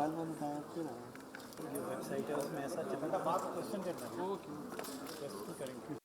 Mobile वाले हाँ क्यों ना जो वेबसाइट है उसमें ऐसा चलता है। बात क्वेश्चन करना है, वो क्यों क्वेश्चन करेंगे।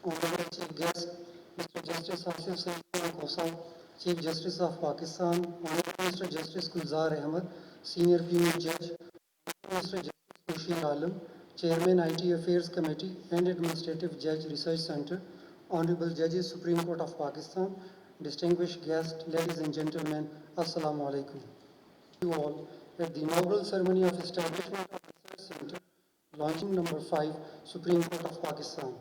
Honorable Chief Guest, Mr. Justice Asif Sayyid Khosa, Chief Justice of Pakistan, Honorable Mr. Justice Gulzar Ahmed, Senior Penal Judge, Mr. Justice Mushir Alam, Chairman IT Affairs Committee and Administrative Judge Research Center, Honorable Judges Supreme Court of Pakistan, distinguished guests, ladies and gentlemen, Assalamu alaikum. You all at the inaugural ceremony of establishment of Research Center, launching number 5, Supreme Court of Pakistan.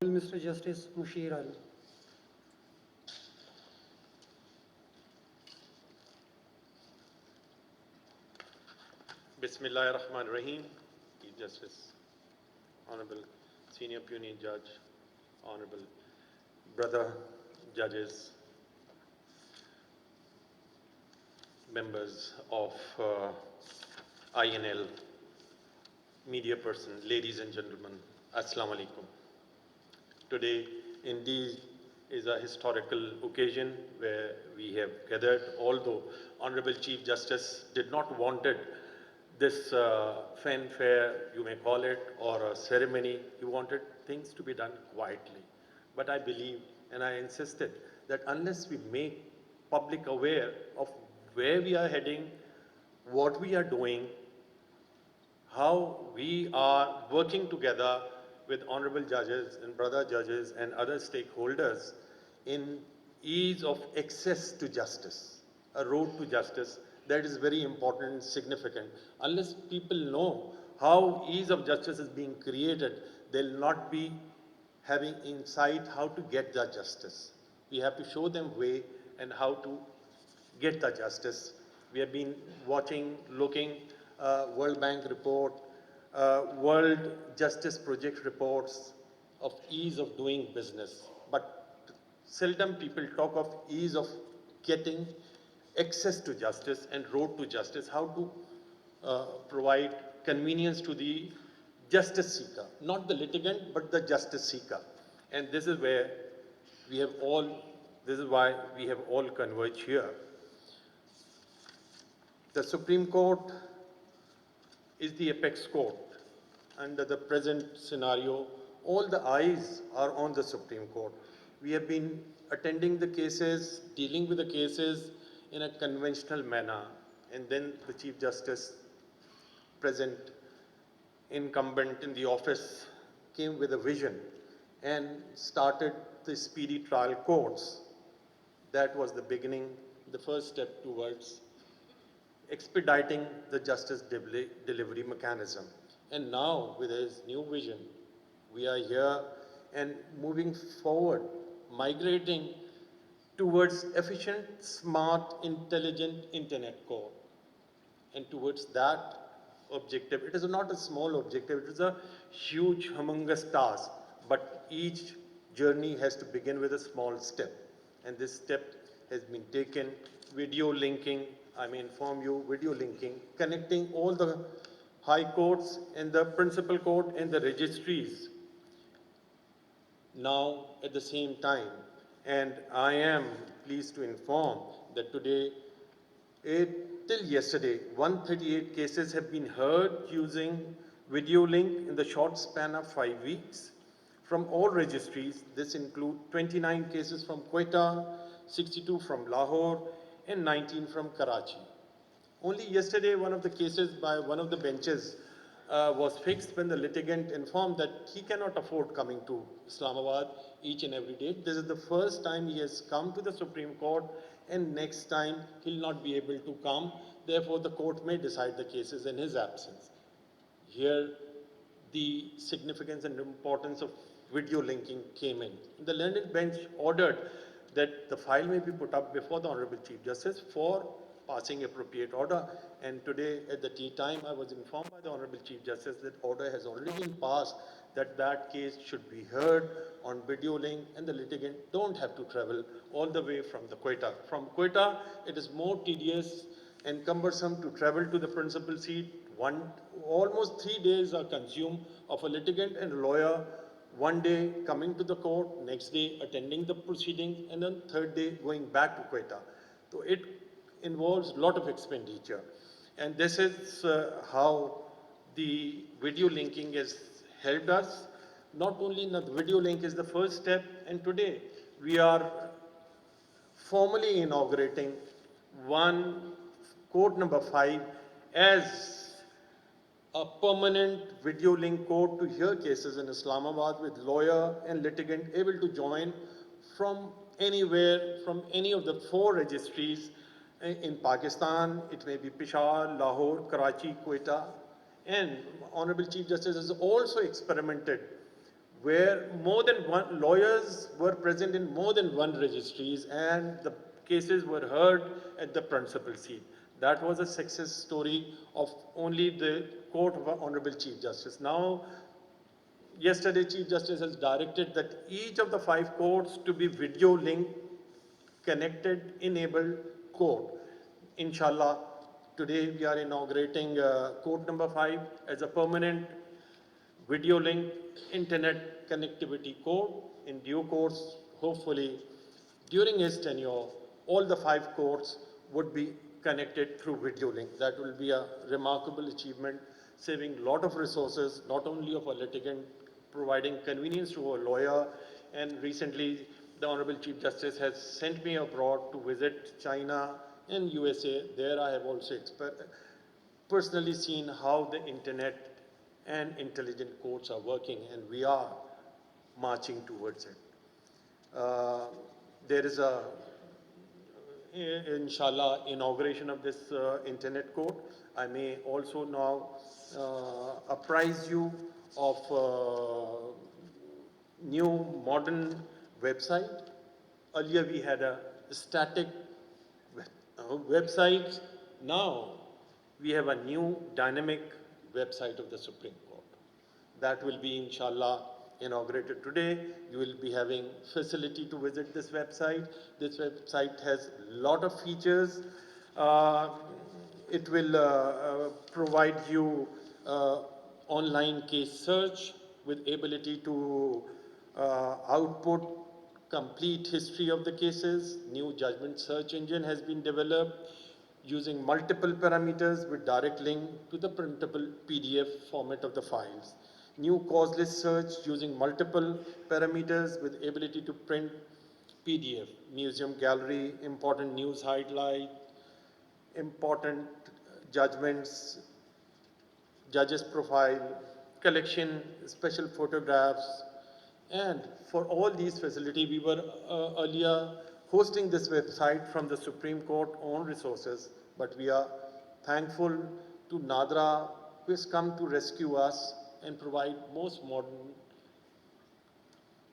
Mr. Justice Mushir Ali. Bismillahirrahmanirrahim. Chief Justice, Honorable Senior Puny Judge, Honorable Brother Judges, members of INL, media person, ladies and gentlemen, Assalamu alaikum. Today, indeed, is a historical occasion where we have gathered, although Honorable Chief Justice did not wanted this fanfare, you may call it, or a ceremony. He wanted things to be done quietly. But I believe and I insisted that unless we make public aware of where we are heading, what we are doing, how we are working together with honorable judges and brother judges and other stakeholders in ease of access to justice, a road to justice that is very important and significant. Unless people know how ease of justice is being created, they'll not be having insight how to get the justice. We have to show them way and how to get the justice. We have been watching, looking, World Bank report, World Justice Project reports of ease of doing business. But seldom people talk of ease of getting access to justice and road to justice, how to provide convenience to the justice seeker, not the litigant, but the justice seeker. And this is where we have all, this is why we have all converged here. The Supreme Court is the apex court. Under the present scenario, all the eyes are on the Supreme Court. We have been attending the cases, dealing with the cases in a conventional manner, and then the Chief Justice, present incumbent in the office, came with a vision and started the speedy trial courts. That was the beginning, the first step towards expediting the justice delivery mechanism. And now, with his new vision, we are here and moving forward, migrating towards efficient, smart, intelligent internet court. And towards that objective, it is not a small objective, it is a huge, humongous task. But each journey has to begin with a small step. And this step has been taken, video linking, I may inform you, video linking, connecting all the high courts and the principal court and the registries now at the same time. And I am pleased to inform that today, till yesterday, 138 cases have been heard using video link in the short span of 5 weeks from all registries. This includes 29 cases from Quetta, 62 from Lahore, and 19 from Karachi. Only yesterday, one of the cases by one of the benches was fixed when the litigant informed that he cannot afford coming to Islamabad each and every day. This is the first time he has come to the Supreme Court, and next time he'll not be able to come. Therefore, the court may decide the cases in his absence. Here, the significance and importance of video linking came in. The learned bench ordered that the file may be put up before the Honorable Chief Justice for passing appropriate order. And today at the tea time, I was informed by the Honorable Chief Justice that order has already been passed that that case should be heard on video link and the litigant don't have to travel all the way from the Quetta. From Quetta, it is more tedious and cumbersome to travel to the principal seat. Almost 3 days are consumed of a litigant and a lawyer, one day coming to the court, next day attending the proceedings, and then third day going back to Quetta. So it involves a lot of expenditure. And this is how the video linking has helped us. Not only the video link is the first step, and today we are formally inaugurating court number 5 as a permanent video link court to hear cases in Islamabad with lawyer and litigant able to join from anywhere, from any of the 4 registries in Pakistan. It may be Peshawar, Lahore, Karachi, Quetta. And Honorable Chief Justice has also experimented where more than one lawyers were present in more than one registries and the cases were heard at the principal seat. That was a success story of only the court of Honorable Chief Justice. Now, yesterday Chief Justice has directed that each of the 5 courts to be video linked, connected, enabled court. Inshallah, today we are inaugurating court number 5 as a permanent video link internet connectivity court. In due course, hopefully, during his tenure, all the 5 courts would be connected through video link. That will be a remarkable achievement, saving a lot of resources, not only of a litigant, providing convenience to a lawyer. And recently, the Honorable Chief Justice has sent me abroad to visit China and USA. There I have also personally seen how the internet and intelligent courts are working, and we are marching towards it. There is a, inshallah, inauguration of this internet court. I may also now apprise you of new modern website. Earlier we had a static website. Now we have a new dynamic website of the Supreme Court. That will be, inshallah, inaugurated today. You will be having facility to visit this website. This website has a lot of features. It will provide you online case search with ability to output complete history of the cases. New judgment search engine has been developed using multiple parameters with direct link to the printable PDF format of the files. New cause list search using multiple parameters with ability to print PDF, museum gallery, important news highlight, important judgments, judges profile, collection, special photographs. And for all these facilities, we were earlier hosting this website from the Supreme Court own resources, but we are thankful to Nadra, who has come to rescue us and provide most modern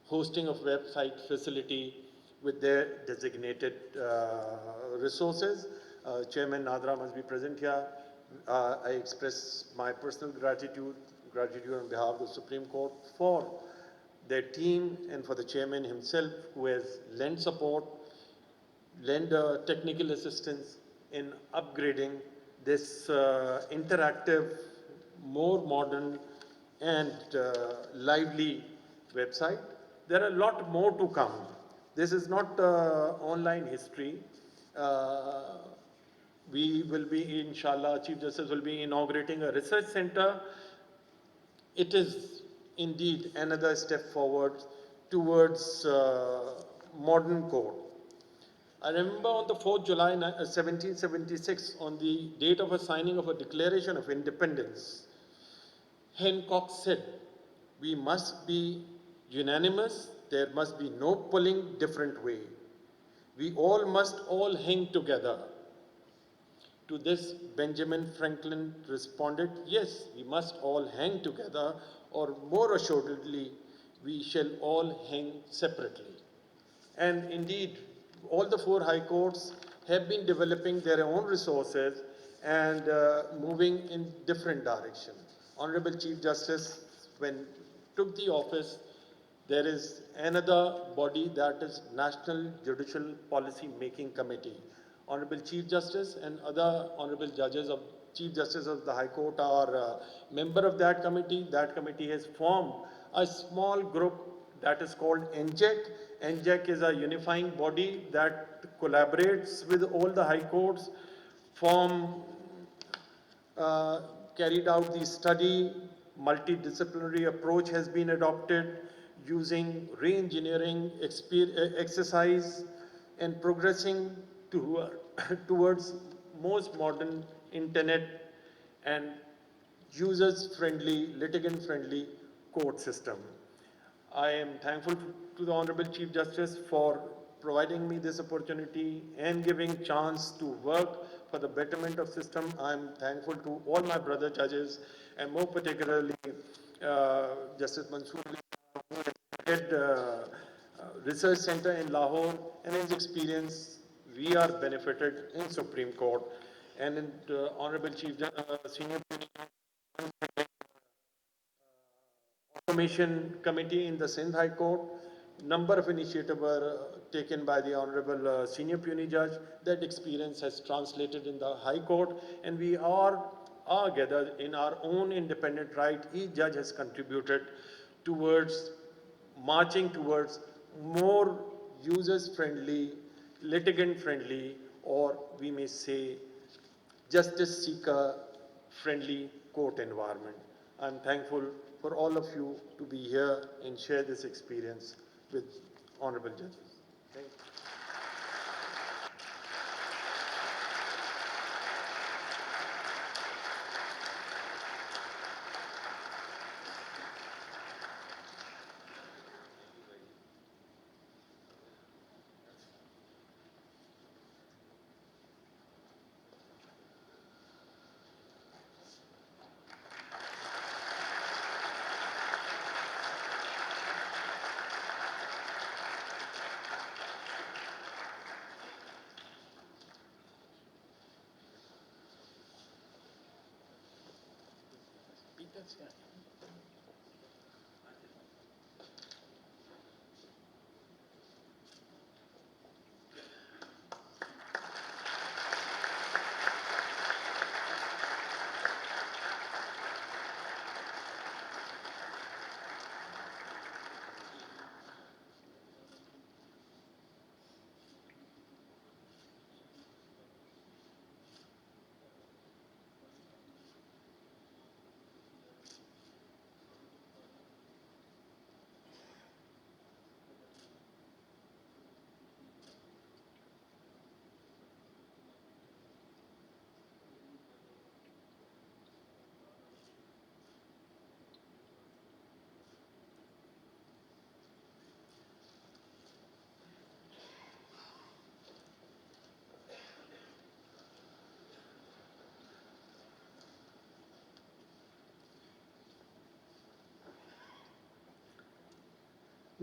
hosting of website facility with their designated resources. Chairman Nadra must be present here. I express my personal gratitude on behalf of the Supreme Court for their team and for the chairman himself, who has lent support, lend technical assistance in upgrading this interactive, more modern and lively website. There are a lot more to come. This is not online history. We will be, inshallah, Chief Justice will be inaugurating a research center. It is indeed another step forward towards modern court. I remember on the 4th July 1776, on the date of a signing of a Declaration of Independence, Hancock said, "We must be unanimous, there must be no pulling different way. We all must all hang together." To this, Benjamin Franklin responded, "Yes, we must all hang together, or more assuredly, we shall all hang separately." And indeed, all the 4 high courts have been developing their own resources and moving in different directions. Honorable Chief Justice, when took the office, there is another body, that is National Judicial Policy Making Committee. Honorable Chief Justice and other honorable judges of Chief Justice of the High Court are member of that committee. That committee has formed a small group that is called NJEC. NJEC is a unifying body that collaborates with all the high courts, carried out the study, multidisciplinary approach has been adopted using re-engineering exercise and progressing towards most modern internet and users-friendly, litigant-friendly court system. I am thankful to the Honorable Chief Justice for providing me this opportunity and giving chance to work for the betterment of system. I am thankful to all my brother judges and more particularly Justice Mansoor, who has head research center in Lahore, and his experience we are benefited in Supreme Court. and Honorable Senior Automation Committee in the Sindh High Court. Number of initiatives were taken by the Honorable Senior Puny Judge. That experience has translated in the High Court, and we are gathered in our own independent right. Each judge has contributed towards marching towards more users-friendly, litigant-friendly, or we may say justice seeker friendly court environment. I'm thankful for all of you to be here and share this experience with honorable judges. Thank you.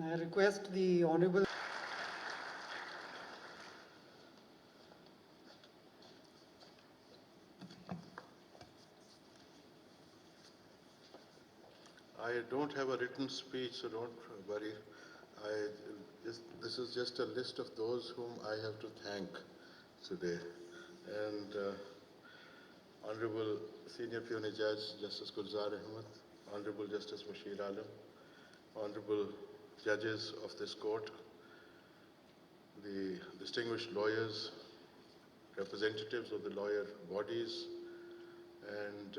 I request the Honorable I don't have a written speech, so don't worry. This is just a list of those whom I have to thank today. And Honorable Senior Puny Judge, Justice Gulzar Ahmed, Honorable Justice Bashir Alam, Honorable Judges of this court, the distinguished lawyers, representatives of the lawyer bodies, and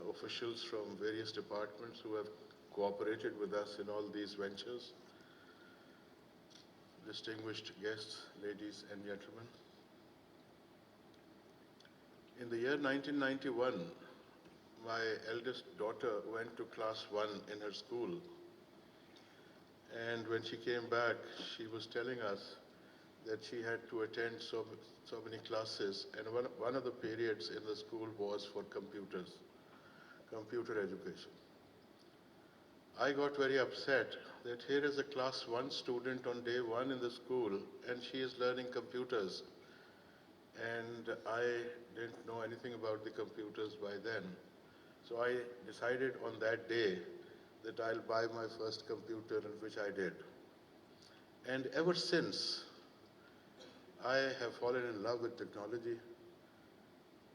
officials from various departments who have cooperated with us in all these ventures, distinguished guests, ladies and gentlemen. In the year 1991, my eldest daughter went to class 1 in her school, and when she came back, she was telling us that she had to attend so many classes, and one of the periods in the school was for computers, computer education. I got very upset that here is a class 1 student on day 1 in the school, and she is learning computers. And I didn't know anything about the computers by then. So I decided on that day that I'll buy my first computer, and which I did. And ever since, I have fallen in love with technology.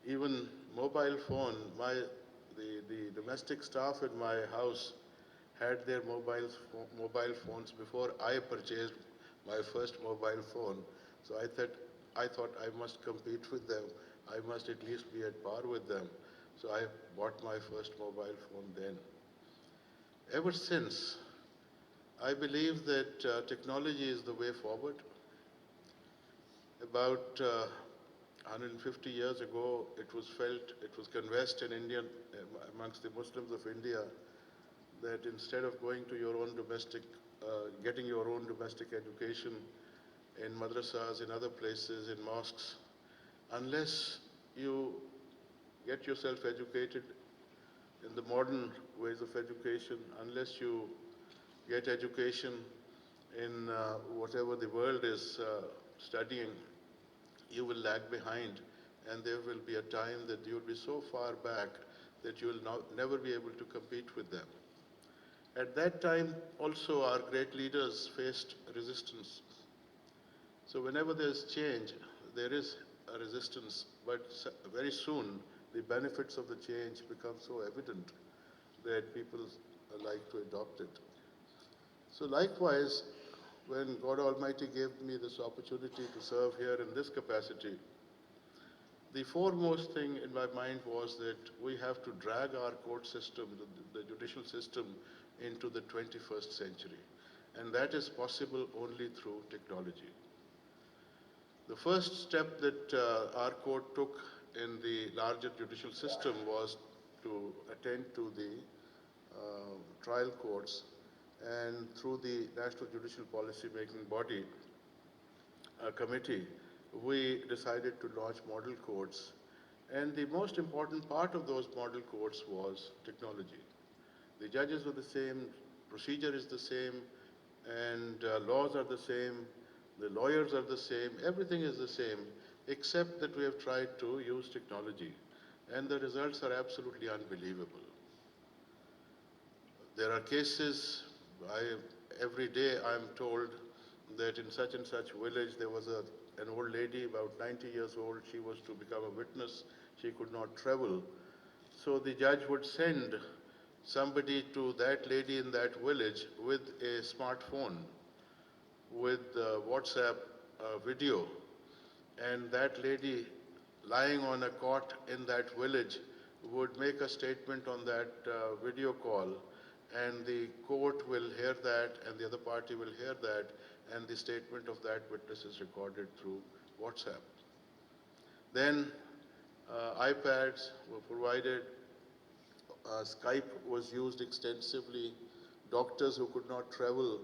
Even mobile phone, the domestic staff in my house had their mobile phones before I purchased my first mobile phone. So I thought I must compete with them. I must at least be at par with them. So I bought my first mobile phone then. Ever since, I believe that technology is the way forward. About 150 years ago, it was conversed in India, amongst the Muslims of India, that instead of going to your own getting your own domestic education in madrasas, in other places, in mosques, unless you get yourself educated in the modern ways of education, unless you get education in whatever the world is studying, you will lag behind and there will be a time that you will be so far back that you will never be able to compete with them. At that time, also, our great leaders faced resistance. So whenever there's change, there is a resistance, but very soon the benefits of the change become so evident that people like to adopt it. So likewise, when God Almighty gave me this opportunity to serve here in this capacity, the foremost thing in my mind was that we have to drag our court system, the judicial system, into the 21st century. And that is possible only through technology. The first step that our court took in the larger judicial system was to attend to the trial courts, and through the National Judicial Policy Making Body Committee, we decided to launch model courts. And the most important part of those model courts was technology. The judges were the same, procedure is the same, and laws are the same, the lawyers are the same, everything is the same, except that we have tried to use technology. And the results are absolutely unbelievable. There are cases, every day I'm told that in such and such village there was an old lady, about 90 years old, she was to become a witness, she could not travel. So the judge would send somebody to that lady in that village with a smartphone, with WhatsApp video, and that lady lying on a cot in that village would make a statement on that video call, and the court will hear that and the other party will hear that, and the statement of that witness is recorded through WhatsApp. Then iPads were provided, Skype was used extensively. Doctors who could not travel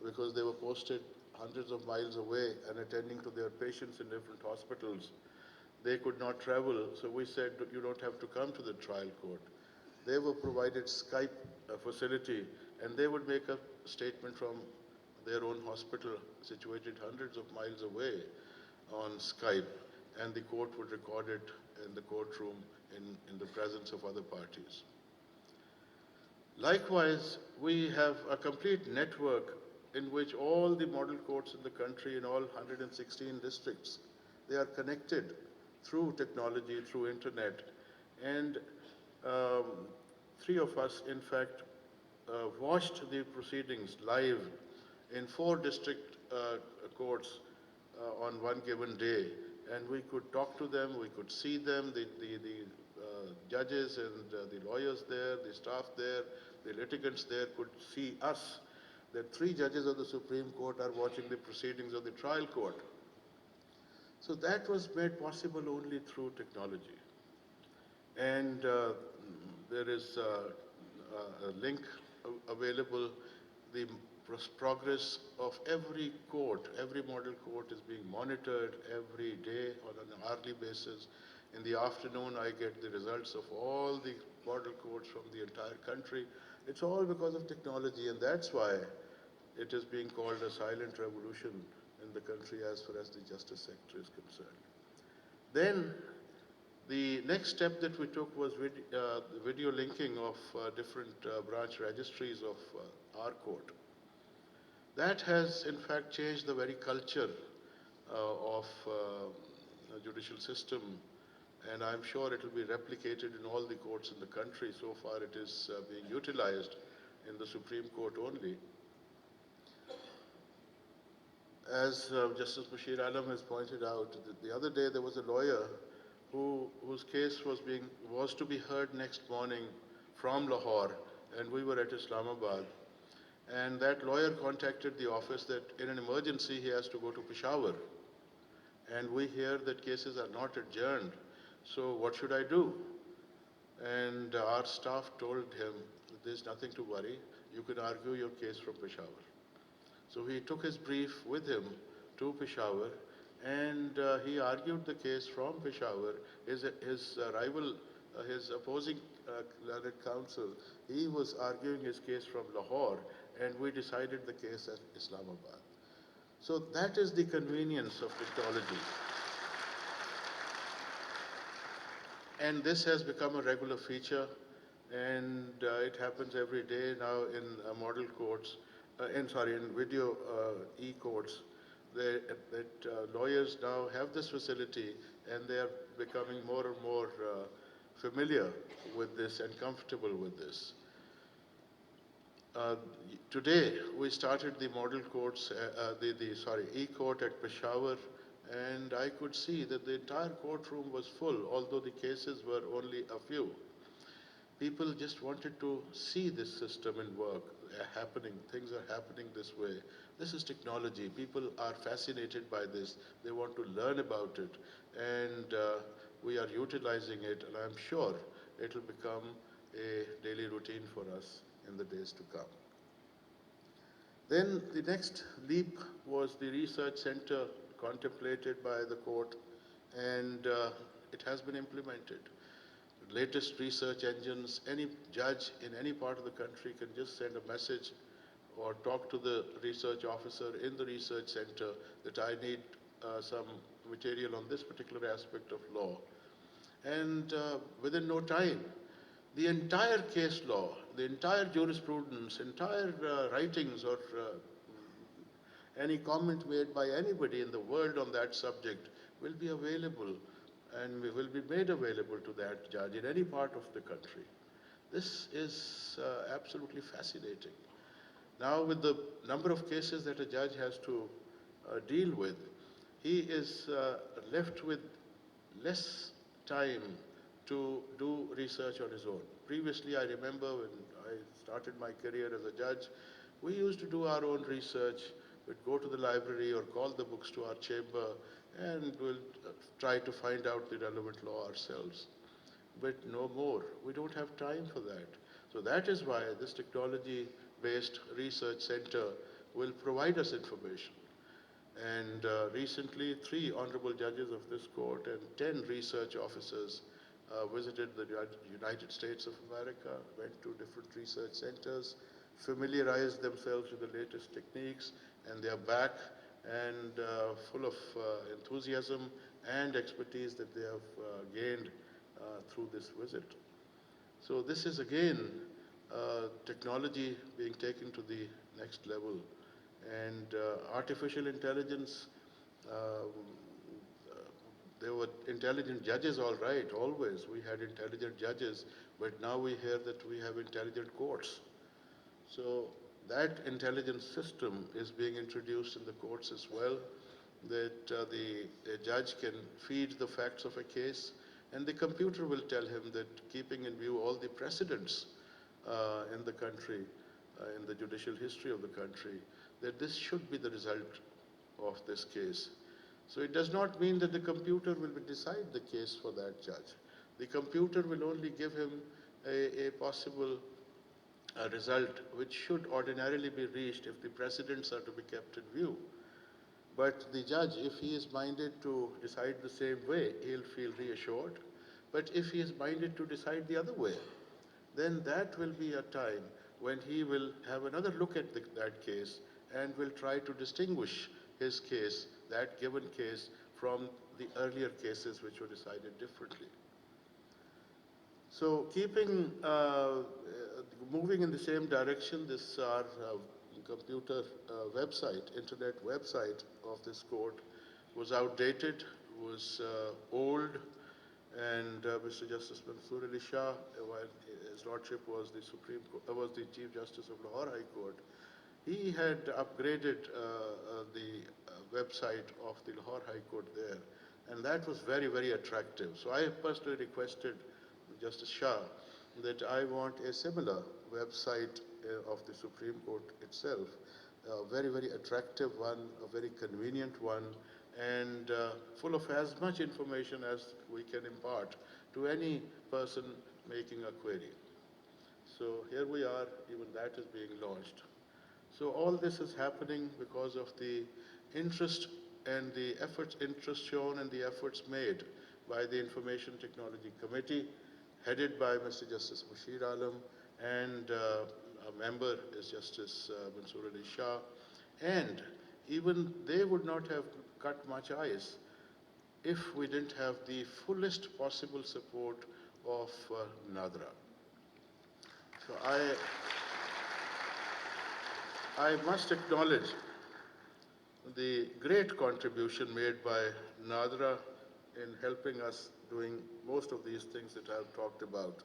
because they were posted hundreds of miles away and attending to their patients in different hospitals, they could not travel, so we said, you don't have to come to the trial court. They were provided Skype facility, and they would make a statement from their own hospital situated hundreds of miles away on Skype, and the court would record it in the courtroom in the presence of other parties. Likewise, we have a complete network in which all the model courts in the country, in all 116 districts, they are connected through technology, through internet. And three of us, in fact, watched the proceedings live in 4 district courts on one given day. And we could talk to them, we could see them, the judges and the lawyers there, the staff there, the litigants there could see us, that 3 judges of the Supreme Court are watching the proceedings of the trial court. So that was made possible only through technology. And there is a link available. The progress of every court, every model court is being monitored every day on an hourly basis. In the afternoon, I get the results of all the model courts from the entire country. It's all because of technology, and that's why it is being called a silent revolution in the country as far as the justice sector is concerned. Then the next step that we took was the video linking of different branch registries of our court. That has in fact changed the very culture of the judicial system, and I'm sure it will be replicated in all the courts in the country. So far it is being utilized in the Supreme Court only. As Justice Bashir Alam has pointed out, the other day there was a lawyer whose case was to be heard next morning from Lahore, and we were at Islamabad. And that lawyer contacted the office that in an emergency he has to go to Peshawar. And we hear that cases are not adjourned. So what should I do? And our staff told him, there's nothing to worry. You can argue your case from Peshawar. So he took his brief with him to Peshawar, and he argued the case from Peshawar. His rival, his opposing learned counsel, he was arguing his case from Lahore, and we decided the case at Islamabad. So that is the convenience of technology. And this has become a regular feature, and it happens every day now in model courts, in video e-courts, that lawyers now have this facility, and they are becoming more and more familiar with this and comfortable with this. Uh, Today, we started the model courts, e-court at Peshawar, and I could see that the entire courtroom was full, although the cases were only a few. People just wanted to see this system in work, happening. Things are happening this way. This is technology. People are fascinated by this. They want to learn about it, and we are utilizing it, and I'm sure it will become a daily routine for us in the days to come. Then the next leap was the research center contemplated by the court, and it has been implemented. Latest research engines, any judge in any part of the country can just send a message or talk to the research officer in the research center that I need some material on this particular aspect of law. And within no time, the entire case law, the entire jurisprudence, entire writings or any comment made by anybody in the world on that subject will be available and will be made available to that judge in any part of the country. This is absolutely fascinating. Now, with the number of cases that a judge has to deal with, he is left with less time to do research on his own. Previously, I remember when I started my career as a judge, we used to do our own research. We'd go to the library or call the books to our chamber, and we'll try to find out the relevant law ourselves. But no more. We don't have time for that. So that is why this technology-based research center will provide us information. And recently, 3 honorable judges of this court and 10 research officers visited the United States of America, went to different research centers, familiarized themselves with the latest techniques, and they are back and full of enthusiasm and expertise that they have gained through this visit. So this is again technology being taken to the next level. And artificial intelligence, there were intelligent judges, all right, always. We had intelligent judges, but now we hear that we have intelligent courts. So that intelligence system is being introduced in the courts as well, that a judge can feed the facts of a case, and the computer will tell him that, keeping in view all the precedents in the country, in the judicial history of the country, that this should be the result of this case. So it does not mean that the computer will decide the case for that judge. The computer will only give him a possible result which should ordinarily be reached if the precedents are to be kept in view. But the judge, if he is minded to decide the same way, he'll feel reassured. But if he is minded to decide the other way, then that will be a time when he will have another look at that case and will try to distinguish his case, that given case, from the earlier cases which were decided differently. So moving in the same direction, this our computer website, internet website of this court was outdated, was old, and Mr. Justice Mansoor Ali Shah, while his lordship was the Chief Justice of Lahore High Court, he had upgraded the website of the Lahore High Court there, and that was very, very attractive. So I personally requested Justice Shah that I want a similar website of the Supreme Court itself, a very, very attractive one, a very convenient one, and full of as much information as we can impart to any person making a query. So here we are, even that is being launched. So all this is happening because of the interest and the interest shown and the efforts made by the Information Technology Committee, headed by Mr. Justice Bashir Alam, and a member is Justice Mansoor Ali Shah. And even they would not have cut much ice if we didn't have the fullest possible support of Nadra. So I must acknowledge the great contribution made by Nadra in helping us doing most of these things that I've talked about.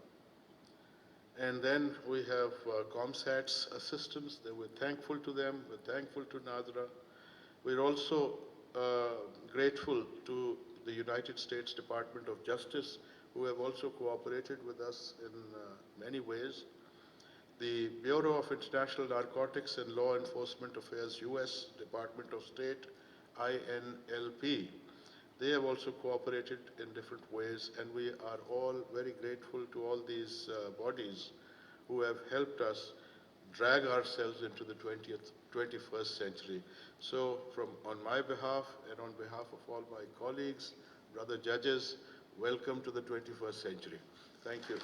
And then we have ComSat's assistants. We're thankful to them. We're thankful to Nadra. We're also grateful to the United States Department of Justice, who have also cooperated with us in many ways. The Bureau of International Narcotics and Law Enforcement Affairs, U.S. Department of State, INLP, they have also cooperated in different ways, and we are all very grateful to all these bodies who have helped us drag ourselves into the 21st century. So on my behalf and on behalf of all my colleagues, brother judges, welcome to the 21st century. Thank you.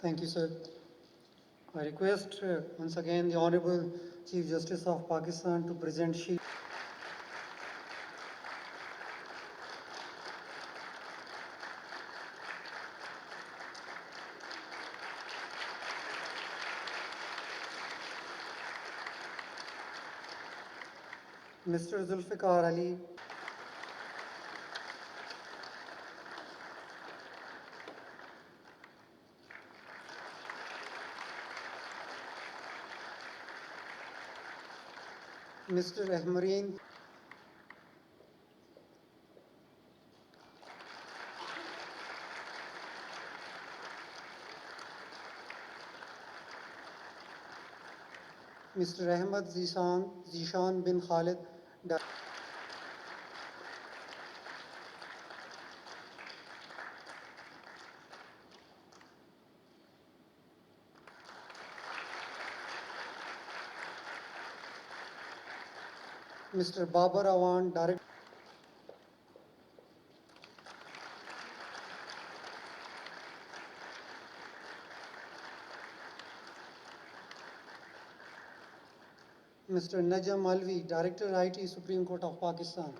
Thank you, sir. I request once again the Honorable Chief Justice of Pakistan to present sheet. Mr. Zulfikar Ali. Mr. Ahmareen. Mr. Ahmad Zishan bin Khalid. Mr. Babar Awan, Director. Mr. Najam Alvi, Director IT, Supreme Court of Pakistan.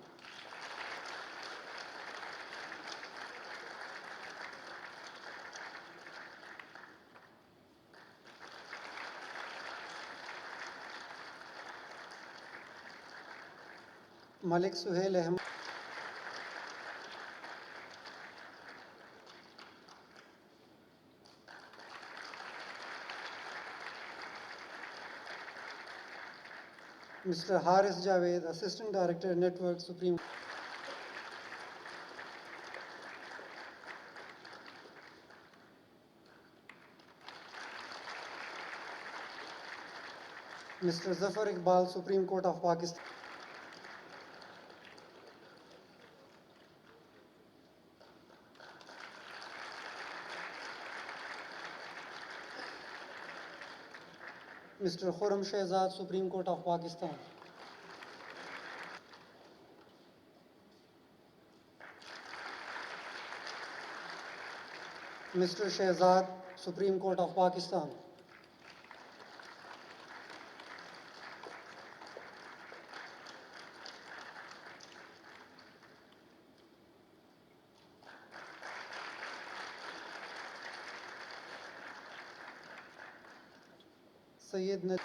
Malik Suhail Ahmed. Mr. Haris Javed, Assistant Director, Network, Supreme. Mr. Zafar Iqbal, Supreme Court of Pakistan. Mr. Khurram Shehzad, Supreme Court of Pakistan. Mr. Shehzad, Supreme Court of Pakistan. Sayyid Najib.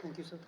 Thank you, sir.